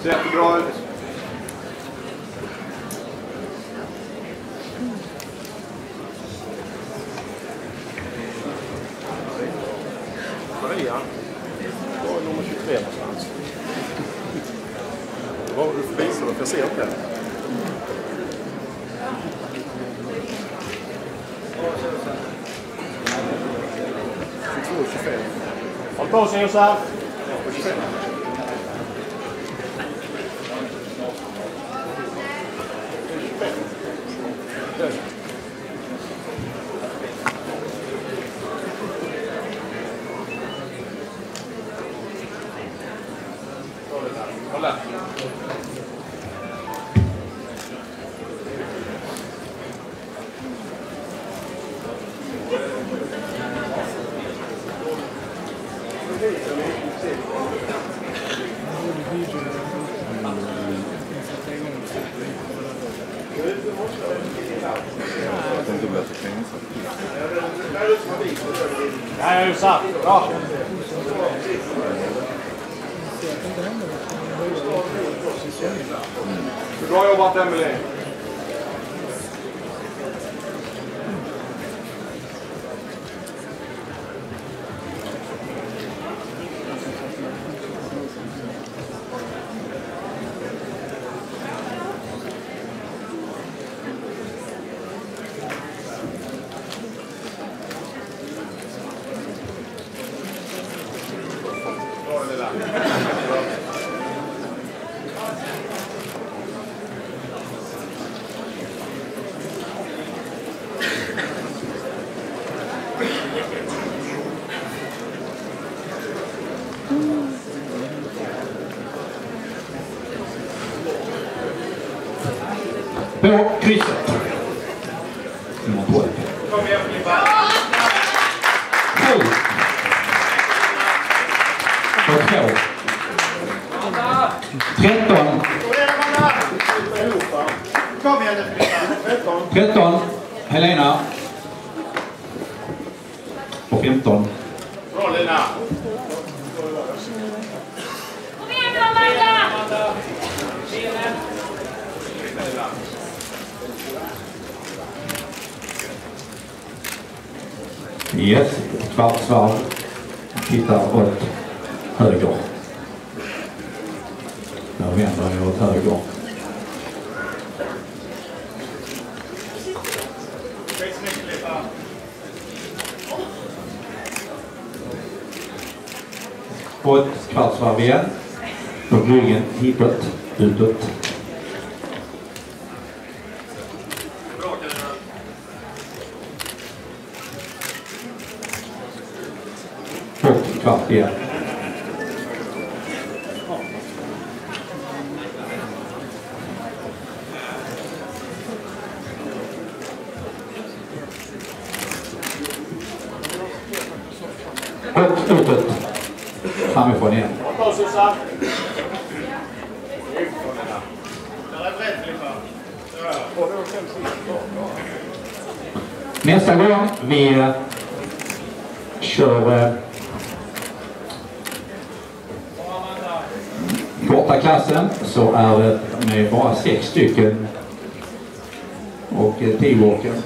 Ser jättebra ut. Maria. Det var nummer 23 någonstans. Vad var du för visar? Jag ser inte det. Håll på sig, Josef. Kolla. Jag tänkte börja för fängelse. Ja, jag är satt. Bra. Bra jobbat, Emelie. På krysset. Nummer 12. Kom igen, Filippa. 12. Och 2. 13. Kom igen, Filippa. 13. Helena. Och 15. Bra, Lina. Kom igen, Amanda! Yes, kvartsvarv. Tittar åt höger. Jag vänder jag åt höger. På ett kvartsvarv igen. Och ryggen hitåt, utåt. Och kvart igen. Och utåt. Framifrån igen. Kom, Susanne. Nästa gång vi kör korta klassen så är det med bara 6 stycken och teamworken.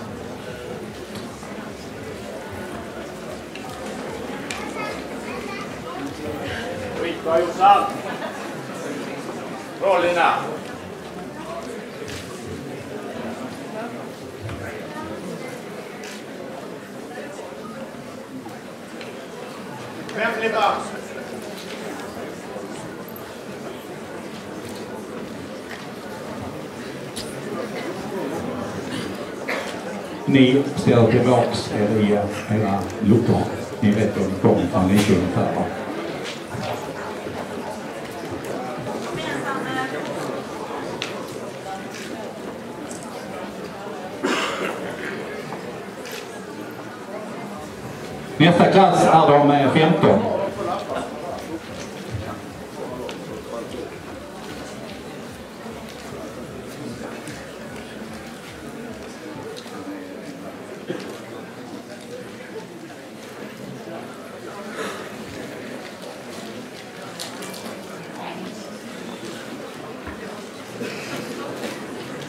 Skitbra, Jossan. Bra, Lina. Vem Filippa? Ni ställer tillbaks er i era luckor. Ni vet var ni kommer från lite ungefär. Nästa klass är de 15.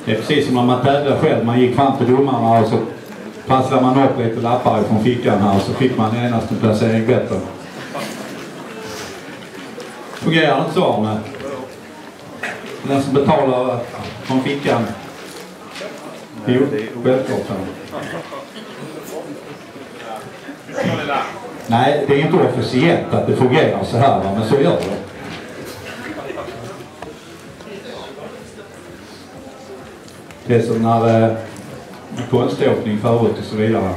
Det är precis som när man tävlar själv. Man gick fram till domarna och så passlade man upp lite lappar från fickan här och så fick man genast en placering bättre. Fungerar det inte så, Arne? Den som betalar från fickan. Jo, självklart. Nej, det är inte officiellt att det fungerar så här, va? Men så gör det. Det är som när konståkning förut och så vidare.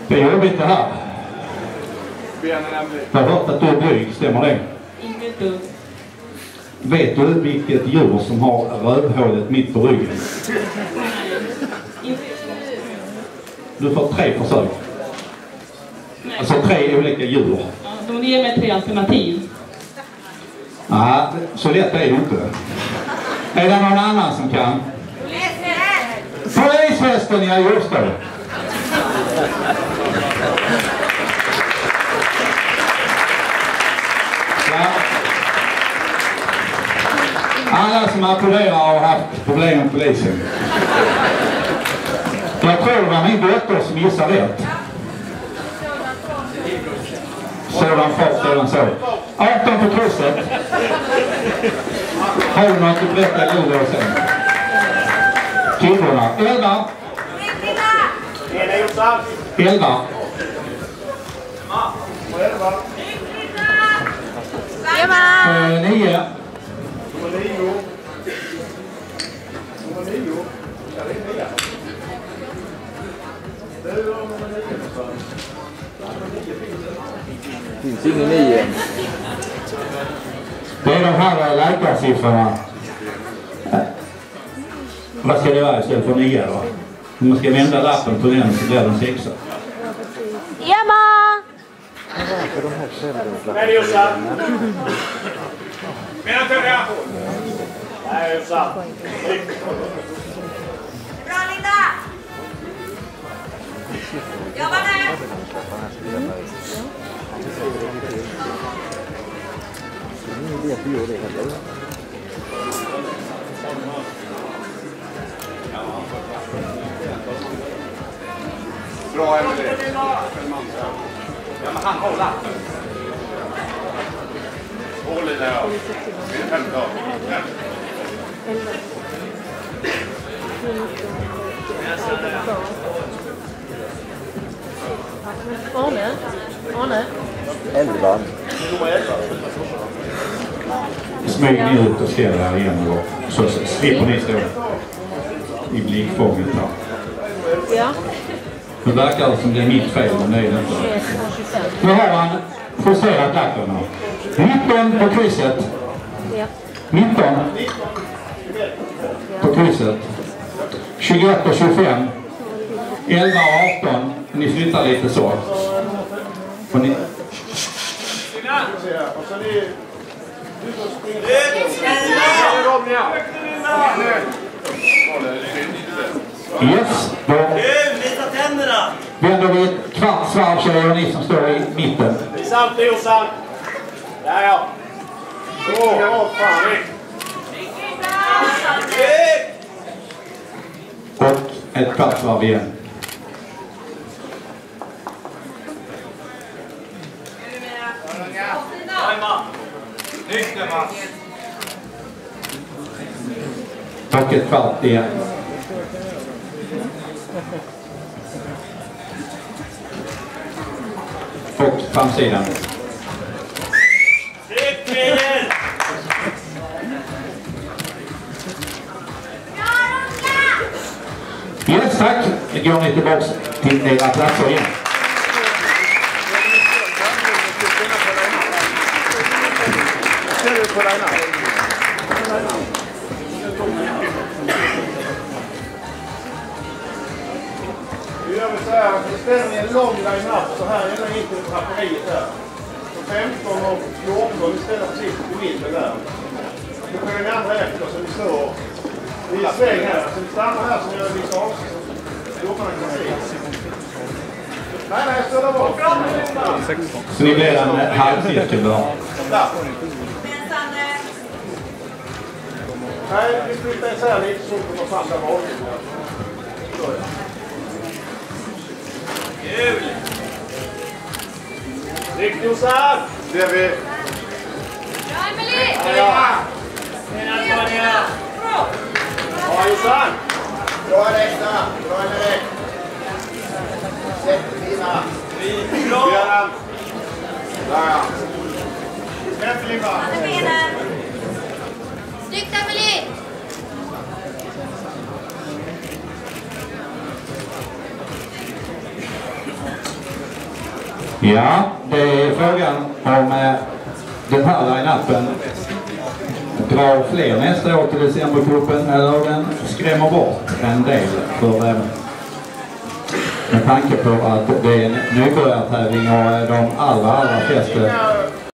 Det är jobbigt det här. Jag har hört att du är blyg, stämmer det? Inget. Vet du vilket djur som har rövhålet mitt på ryggen? Du får 3 försök. Alltså 3 olika djur. Ja, de ger mig 3 alternativ. Nej, så lätt är det inte. Är det någon annan som kan? Polishästen, ja just det. Ja. Alla som applåderar har haft problem med polisen. Jag tror det var min dotter som gissade rätt. Sådan fart, sådan så. 18 på krysset. Har du något att berätta nu då sen? Killarna. 11. 11. 9. Finns ingen 9. Det är de här läkarsiffrorna. Vad ska det vara istället för 9 då? Om man ska vända lappen på den så blir den 6. Emma! Ready yourself. Nej, yourself. Bra, Linda! Jobba nu! Bra, Emelie. Ja, men han har lappen. Håll i det här. Det är 15. Arne. 11. Smyg ni ut och ställ här igen och så slipper ni stå i blickfånget här. Ja. Nu verkar det som det är mitt fel, men det är det inte. Nu har han justerat lapparna. 19 på krysset. Ja. 19 på krysset. 21 och 25. 11 och 18. Ni flyttar lite så. Och ni... Yes, då vänder vi ett kvartsvarv, tjejer, och ni som står i mitten. Samtidigt och sant. Ja, ja. Så, fan. Och ett kvartsvarv igen. Och ett kvart igen. Och framsidan. Yes, tack. Nu går ni tillbaka till era platser igen. Vi gör så här. ställer ni en lång line-up så här ända in till draperiet här. Så 15 och 14 istället precis i mitten där. Då kommer ni andra efter så ni står i sväng här. Så ni stannar här så ni gör lite avstånd. Domarna kan se. Nej, ställ där bort. Så ni blir en halvcirkel då? Där. Nej, vi flyttar isär lite så vi får fram där bakom. Kul! Riktigt Jossan! Det är vi. Bra, Emelie! Ja, Jossan! Bra Alexa! Bra direkt! Sätt dina! Björn! Där ja! Släpp Limba! Snyggt, Emelie! Ja, det är frågan om den här line-upen drar fler nästa år till decembercupen eller den skrämmer bort en del för med tanke på att det är en nybörjartävling och de allra flesta